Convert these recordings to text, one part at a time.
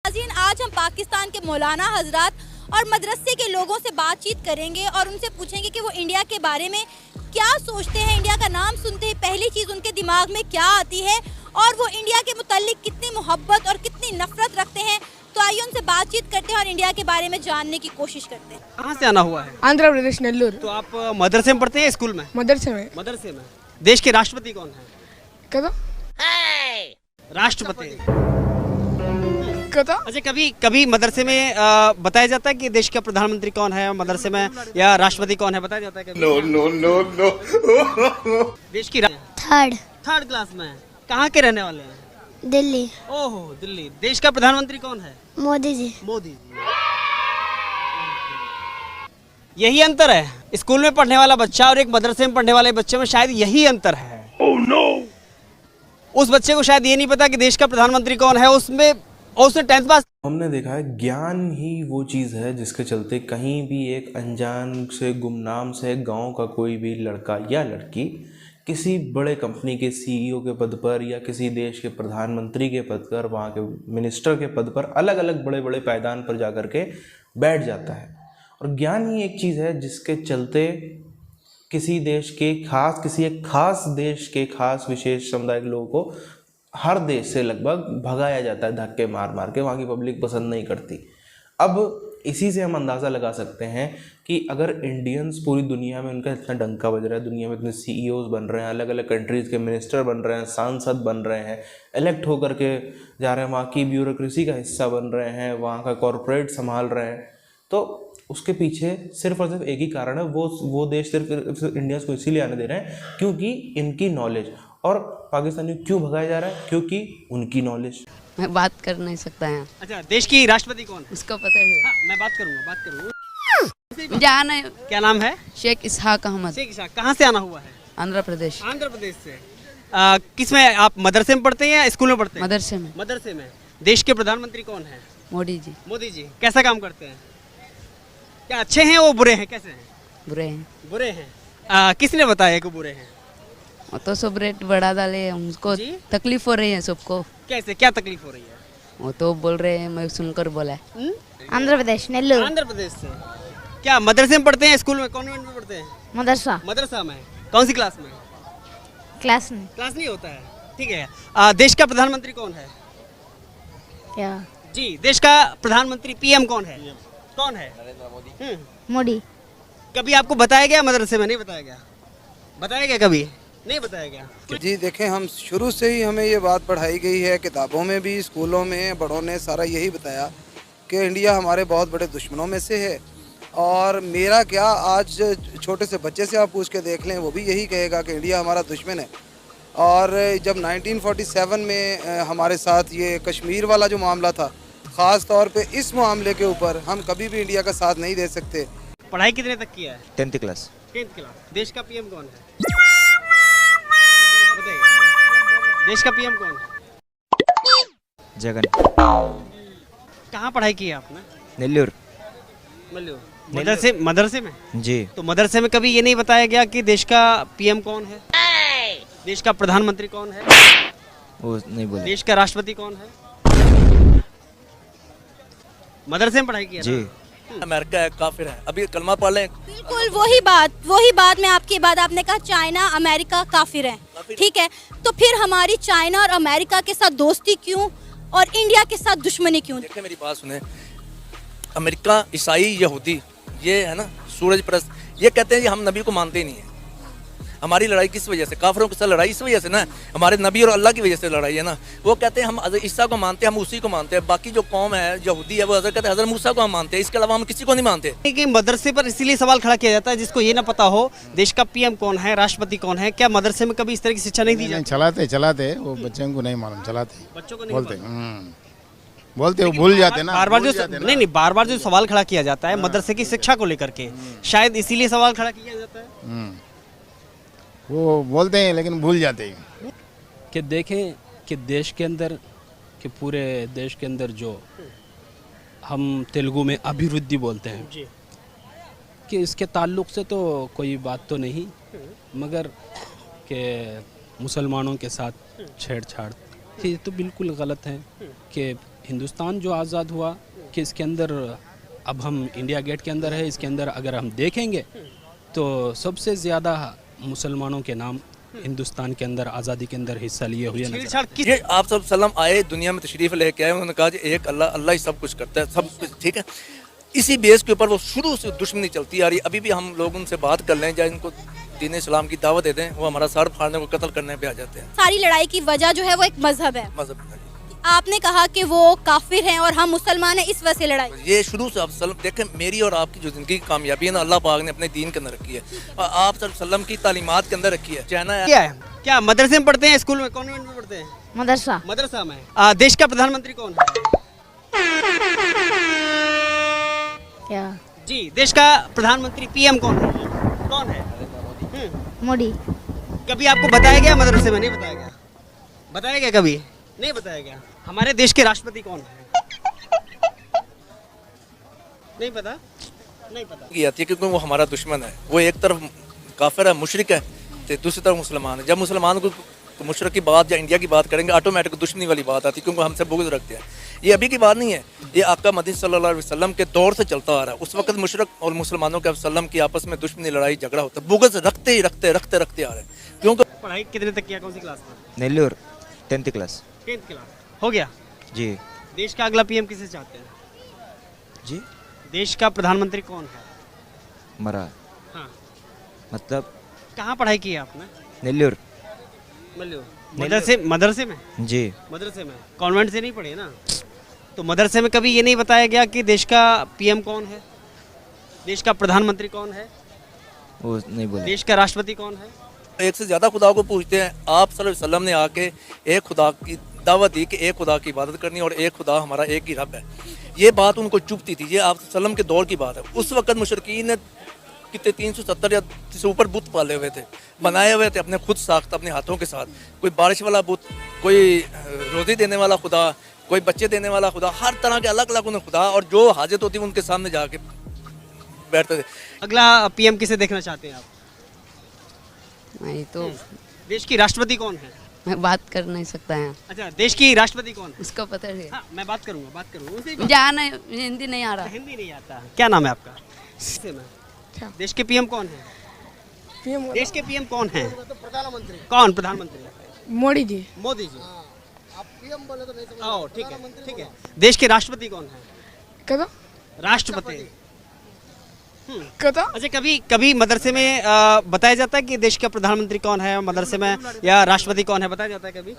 नाज़रीन, आज हम पाकिस्तान के मौलाना हजरात और मदरसे के लोगों से बातचीत करेंगे और उनसे पूछेंगे कि वो इंडिया के बारे में क्या सोचते हैं। इंडिया का नाम सुनते ही पहली चीज़ उनके दिमाग में क्या आती है और वो इंडिया के मुताल्लिक कितनी मोहब्बत और कितनी नफरत रखते हैं। तो आइए उनसे बातचीत करते हैं और इंडिया के बारे में जानने की कोशिश करते हैं। कहाँ से आना हुआ है? आंध्र प्रदेश, नेल्लूर। तो आप मदरसे में पढ़ते हैं, स्कूल में? मदरसे में। मदरसे में। देश के राष्ट्रपति कौन है? कदा राष्ट्रपति। कदा अच्छा, कभी मदरसे में बताया जाता है कि देश का प्रधानमंत्री कौन है मदरसे में, या राष्ट्रपति कौन है बताया जाता है कभी? नो। देश की थर्ड क्लास में। कहाँ के रहने वाले हैं? दिल्ली। ओहो, दिल्ली। देश का प्रधानमंत्री कौन है? मोदी जी। मोदी जी। यही अंतर है स्कूल में पढ़ने वाला बच्चा और एक मदरसे में पढ़ने वाले बच्चे में, शायद यही अंतर है। oh, no! उस बच्चे को शायद ये नहीं पता कि देश का प्रधानमंत्री कौन है, उसने 10th पास। हमने देखा है ज्ञान ही वो चीज़ है जिसके चलते कहीं भी एक अनजान से गुमनाम से गांव का कोई भी लड़का या लड़की किसी बड़े कंपनी के सीईओ के पद पर या किसी देश के प्रधानमंत्री के पद पर, वहाँ के मिनिस्टर के पद पर, अलग अलग बड़े बड़े पायदान पर जा कर के बैठ जाता है। और ज्ञान ही एक चीज़ है जिसके चलते किसी देश के किसी एक खास देश के खास विशेष समुदाय के लोगों को हर देश से लगभग भगाया जाता है धक्के मार मार के। वहाँ की पब्लिक पसंद नहीं करती। अब इसी से हम अंदाज़ा लगा सकते हैं कि अगर इंडियंस पूरी दुनिया में उनका इतना डंका बज रहा है, दुनिया में इतने सीईओज बन रहे हैं, अलग अलग कंट्रीज़ के मिनिस्टर बन रहे हैं, सांसद बन रहे हैं, इलेक्ट होकर के जा रहे हैं, वहाँ की ब्यूरोक्रेसी का हिस्सा बन रहे हैं, वहाँ का कॉरपोरेट संभाल रहे हैं, तो उसके पीछे सिर्फ और सिर्फ एक ही कारण है। वो देश सिर्फ इंडिया को इसीलिए आने दे रहे हैं क्योंकि इनकी नॉलेज। और पाकिस्तानी क्यों भगाया जा रहा है? क्योंकि उनकी नॉलेज। मैं बात कर नहीं सकता है। अच्छा, देश की राष्ट्रपति कौन है? उसको पता है। हाँ, मैं बात करूँगा। जाना है। क्या नाम है? शेख इसहाक अहमद। शेख इसहाक। कहाँ से आना हुआ है? आंध्र प्रदेश। आंध्र प्रदेश से। किस में आप मदरसे में पढ़ते हैं या स्कूल में पढ़ते हैं? मदरसे में। मदरसे में। देश के प्रधानमंत्री कौन है? मोदी जी। मोदी जी कैसा काम करते हैं? क्या अच्छे हैं वो, बुरे हैं, कैसे हैं? बुरे हैं। बुरे हैं। किसने बताया कि बुरे हैं? वो तो सब रेट बढ़ा डाले, हमको तकलीफ हो रही है सबको। कैसे, क्या तकलीफ हो रही है? वो तो बोल रहे हैं, मैं सुनकर बोला है। आंध्र प्रदेश, नेल्लूर। आंध्र प्रदेश से। क्या मदरसे में पढ़ते हैं, स्कूल में, कॉन्वेंट में पढ़ते हैं? मदरसा। मदरसा में। कौन सी क्लास में? क्लास में। क्लास नहीं होता है, ठीक है। देश का प्रधानमंत्री कौन है? क्या? जी, देश का प्रधानमंत्री पीएम कौन है? कौन है? नरेंद्र मोदी। मोदी। कभी आपको बताया गया मदरसे में? नहीं बताया गया। बताया गया कभी? नहीं बताया गया। जी देखें, हम शुरू से ही हमें ये बात पढ़ाई गई है, किताबों में भी, स्कूलों में बड़ों ने सारा यही बताया कि इंडिया हमारे बहुत बड़े दुश्मनों में से है। और मेरा क्या, आज छोटे से बच्चे से आप पूछ के देख लें, वो भी यही कहेगा कि इंडिया हमारा दुश्मन है। और जब 1947 में हमारे साथ ये कश्मीर वाला जो मामला था, ख़ास तौर पे इस मामले के ऊपर हम कभी भी इंडिया का साथ नहीं दे सकते। पढ़ाई कितने तक किया है? 10th class. 10th class. देश का पीएम कौन है? बताइए, देश का पीएम कौन है? जगन। कहाँ पढ़ाई की है आपने? नेल्लूर। मदरसे में? जी। तो मदरसे में कभी ये नहीं बताया गया कि देश का पीएम कौन है, देश का प्रधानमंत्री कौन है, वो नहीं बोले। देश का राष्ट्रपति कौन है? मदरसे में पढ़ाई की है जी। अमेरिका है, काफिर है, अभी कलमा पढ़ लें। बिल्कुल वही बात मैं आपकी बात, आपने कहा चाइना अमेरिका काफिर है, ठीक है, तो फिर हमारी चाइना और अमेरिका के साथ दोस्ती क्यों और इंडिया के साथ दुश्मनी क्यों? देखिए मेरी बात सुने, अमेरिका, ईसाई, यहूदी, ये है ना सूरज परस्त, ये कहते हैं कि हम नबी को मानते ही नहीं है। हमारी लड़ाई किस वजह से, काफिरों के साथ लड़ाई इस वजह से ना, हमारे नबी और अल्लाह की वजह से लड़ाई है ना। वो कहते हैं हम हज़रत ईसा को मानते हैं, हम उसी को मानते हैं। बाकी जो कौम है यहूदी है, वो हज़रत कहते हैं हज़रत मूसा को हम मानते हैं, इसके अलावा हम किसी को नहीं मानते। लेकिन मदरसे पर इसीलिए सवाल खड़ा किया जाता है जिसको ये ना पता हो देश का पीएम कौन है, राष्ट्रपति कौन है। क्या मदरसे में कभी इस तरह की शिक्षा नहीं दी जाती? चलाते वो बच्चों को नहीं मालूम, चलाते बच्चों को नहीं बोलते वो भूल जाते ना। बार बार जो सवाल खड़ा किया जाता है मदरसे की शिक्षा को लेकर के, शायद इसीलिए सवाल खड़ा किया जाता है। वो बोलते हैं लेकिन भूल जाते हैं। कि देखें कि देश के अंदर, कि पूरे देश के अंदर जो हम तेलुगु में अभिवृद्धि बोलते हैं जी, कि इसके ताल्लुक से तो कोई बात तो नहीं, मगर कि मुसलमानों के साथ छेड़छाड़ ये तो बिल्कुल गलत है। कि हिंदुस्तान जो आज़ाद हुआ कि इसके अंदर अब हम इंडिया गेट के अंदर है, इसके अंदर अगर हम देखेंगे तो सबसे ज़्यादा मुसलमानों के नाम हिंदुस्तान के अंदर आज़ादी के अंदर हिस्सा लिए हुए नजर छेड़छाड़ किस ये आप सब सल्लम आए, दुनिया में तशरीफ लेके आए, उन्होंने कहा जी एक अल्लाह, अल्लाह ही सब कुछ करता है, सब कुछ ठीक है। इसी बेस के ऊपर वो शुरू से दुश्मनी चलती आ रही है। अभी भी हम लोग उनसे बात कर लें, या इनको दीन इस्लाम की दावत देते हैं, वो हमारा सर फाड़ने को, कत्ल करने पे आ जाते हैं। सारी लड़ाई की वजह जो है वो एक मजहब है। मजहब आपने कहा कि वो काफिर हैं और हम मुसलमान हैं, इस वजह से लड़ाई। ये शुरू से आप सल्लम देखें, मेरी और आपकी जो ज़िंदगी की कामयाबी है ना, अल्लाह पाक ने अपने दीन के अंदर रखी है और आप सल्लम की तालीमात के अंदर रखी है। चाइना क्या है? क्या मदरसे में पढ़ते हैं, स्कूल में, कॉन्वेंट में पढ़ते हैं? मदरसा। मदरसा में। देश का प्रधानमंत्री कौन है? क्या? जी, देश का प्रधानमंत्री पीएम कौन है? कौन है? मोदी। कभी आपको बताया गया मदरसे में? नहीं बताया गया। बताया गया कभी? नहीं बताया गया। हमारे देश के राष्ट्रपति कौन है? नहीं पता? नहीं पता की आती है क्योंकि वो हमारा दुश्मन है। वो एक तरफ काफिर है, मुशरिक है, तो दूसरी तरफ मुसलमान है। जब मुसलमान को मुशरिक की बात या इंडिया की बात करेंगे, ऑटोमेटिक दुश्मनी वाली बात आती है, क्योंकि हमसे बुग़्ज़ रखते हैं। ये अभी की बात नहीं है, ये आका मदीना सल्लल्लाहु अलैहि वसल्लम के दौर से चलता आ रहा है। उस वक्त मुशरिक और मुसलमानों के वसल्लम की आपस में दुश्मनी, लड़ाई झगड़ा होता है, बुग़्ज़ रखते ही रखते आ रहे हैं। क्योंकि पढ़ाई कितने तक किया, कौन सी क्लास में? Nellore 10th class. 10th class हो गया। जी। देश का अगला पीएम किसे चाहते हैं? जी। देश का प्रधानमंत्री कौन है? मरा। हाँ। मतलब कहाँ पढ़ाई की है आपने? नेल्लोर। मदरसे में? जी। मदरसे में। कॉन्वेंट से नहीं पढ़े ना? तो मदरसे में कभी ये नहीं बताया गया कि देश का पीएम कौन है, देश का प्रधानमंत्री कौन है, वो नहीं बोला। देश का राष्ट्रपति कौन है? एक से ज़्यादा खुदा को पूछते हैं। आप सल्लल्लाहु अलैहि वसल्लम ने आके एक खुदा की दावत दी कि एक खुदा की इबादत करनी और एक खुदा हमारा एक ही रब है। ये बात उनको चुभती थी। ये आप सल्लम के दौर की बात है। उस वक्त मुशरिकीन ने कितने 370 या से ऊपर बुत पाले हुए थे, बनाए हुए थे, अपने खुद साख्त, अपने हाथों के साथ। कोई बारिश वाला बुत, कोई रोज़ी देने वाला खुदा, कोई बच्चे देने वाला खुदा, हर तरह के अलग अलग उन्हें खुदा, और जो हाजत होती उनके सामने जाके बैठते थे। अगला पीएम किसे देखना चाहते हैं आप? नहीं तो देश की राष्ट्रपति कौन है? मैं बात कर नहीं सकता है। अच्छा, देश की राष्ट्रपति कौन है? उसको पता है। हाँ, मैं बात करूंगा उसी मुझे आना है, मुझे हिंदी नहीं आ रहा। हिंदी नहीं आता। क्या नाम है आपका? देश के पीएम कौन है? देश के पीएम कौन है? प्रधानमंत्री। कौन प्रधानमंत्री? मोदी जी। मोदी जी। आप पीएम बोले तो नहीं समझ। ठीक है, ठीक है। देश के राष्ट्रपति कौन है? कदा? राष्ट्रपति। कदा? अच्छा, कभी मदरसे में बताया जाता है कि देश का प्रधानमंत्री कौन है, मदरसे में, या राष्ट्रपति कौन है, बताया जाता है कभी?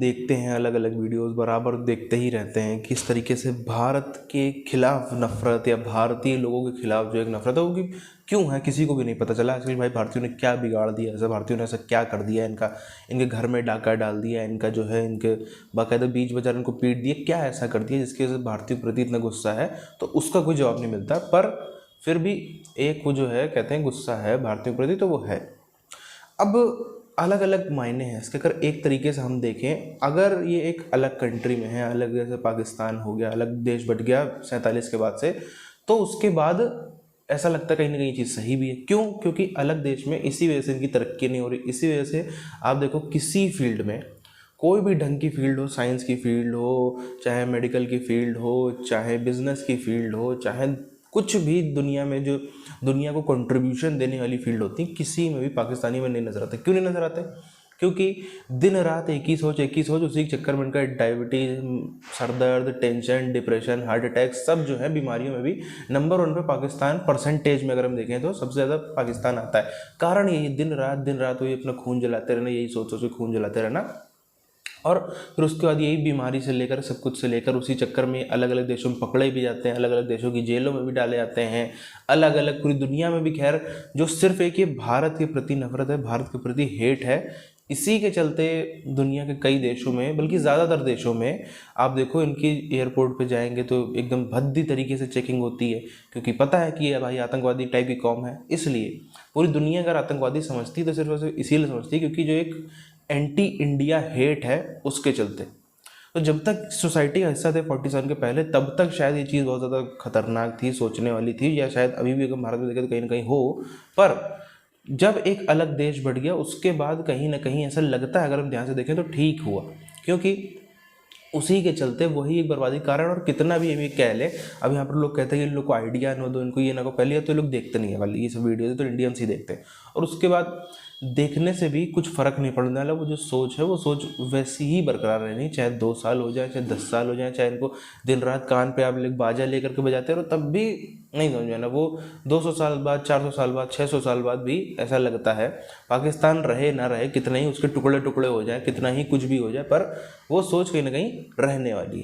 देखते हैं अलग अलग वीडियोस, बराबर देखते ही रहते हैं किस तरीके से भारत के खिलाफ नफरत या भारतीय लोगों के खिलाफ जो एक नफरत है वो क्यों है किसी को भी नहीं पता चला। एक्चुअली भाई भारतीयों ने क्या बिगाड़ दिया, ऐसा भारतीयों ने ऐसा क्या कर दिया, इनके घर में डाका डाल दिया, इनका जो है इनके बाकायदा बीच बाजार इनको पीट दिए, क्या ऐसा कर दिया जिसकी वजह से भारतीयों के प्रति इतना गुस्सा है, तो उसका कोई जवाब नहीं मिलता। पर फिर भी एक वो जो है कहते हैं गुस्सा है भारतीयों के प्रति, तो वो है। अब अलग अलग मायने हैं इसके। अगर एक तरीके से हम देखें, अगर ये एक अलग कंट्री में है, अलग जैसे पाकिस्तान हो गया, अलग देश बट गया 47 के बाद से, तो उसके बाद ऐसा लगता है कहीं ना कहीं चीज़ सही भी है। क्यों? क्योंकि अलग देश में इसी वजह से इनकी तरक्की नहीं हो रही। इसी वजह से आप देखो किसी फील्ड में, कोई भी ढंग की फील्ड हो, साइंस की फील्ड हो, चाहे मेडिकल की फील्ड हो, चाहे बिजनेस की फील्ड हो, चाहे कुछ भी दुनिया में जो दुनिया को कंट्रीब्यूशन देने वाली फील्ड होती है, किसी में भी पाकिस्तानी में नहीं नज़र आते। क्यों नहीं नज़र आते? क्योंकि दिन रात एक ही सोच उसी के चक्कर में इनका डायबिटीज, सर दर्द, टेंशन, डिप्रेशन, हार्ट अटैक, सब जो है बीमारियों में भी नंबर 1 पे पाकिस्तान परसेंटेज में अगर हम देखें तो सबसे ज़्यादा पाकिस्तान आता है। कारण यही दिन रात वही अपना खून जलाते रहना, यही सोच के खून जलाते रहना, और फिर उसके बाद यही बीमारी से लेकर सब कुछ से लेकर उसी चक्कर में अलग अलग देशों में पकड़े भी जाते हैं, अलग अलग देशों की जेलों में भी डाले जाते हैं, अलग अलग पूरी दुनिया में भी। खैर, जो सिर्फ एक ये भारत के प्रति नफरत है, भारत के प्रति हेट है, इसी के चलते दुनिया के कई देशों में, बल्कि ज़्यादातर देशों में आप देखो इनकी एयरपोर्ट पे जाएंगे तो एकदम भद्दी तरीके से चेकिंग होती है, क्योंकि पता है कि ये भाई आतंकवादी टाइप की कौम है। इसलिए पूरी दुनिया अगर आतंकवादी समझती तो सिर्फ इसीलिए समझती क्योंकि जो एक एंटी इंडिया हेट है उसके चलते। तो जब तक सोसाइटी का हिस्सा थे 47 के पहले, तब तक शायद ये चीज़ बहुत ज़्यादा खतरनाक थी, सोचने वाली थी, या शायद अभी भी अगर भारत में देखें तो कहीं ना कहीं हो। पर जब एक अलग देश बढ़ गया उसके बाद कहीं ना कहीं ऐसा लगता है, अगर हम ध्यान से देखें तो ठीक हुआ, क्योंकि उसी के चलते वही एक बर्बादी का कारण। और कितना भी हम ये कह ले, अब यहाँ पर लोग कहते हैं कि इन लोग को आइडिया न दो, इनको ये ना को, पहले तो ये लोग देखते नहीं है वाली ये सब वीडियो, तो इंडियंस ही देखते हैं। और उसके बाद देखने से भी कुछ फ़र्क नहीं पड़ने वाला। वो जो सोच है वो सोच वैसी ही बरकरार रहनी, चाहे 2 साल हो जाए, चाहे 10 साल हो जाए, चाहे इनको दिन रात कान पे आप बाजा लेकर के बजाते रहो, तब भी नहीं समझ में आना। वो 200 साल बाद, 400 साल बाद, 600 साल बाद भी ऐसा लगता है पाकिस्तान रहे ना रहे, कितना ही उसके टुकड़े टुकड़े हो जाए, कितना ही कुछ भी हो जाए, पर वो सोच कहीं ना कहीं रहने वाली है।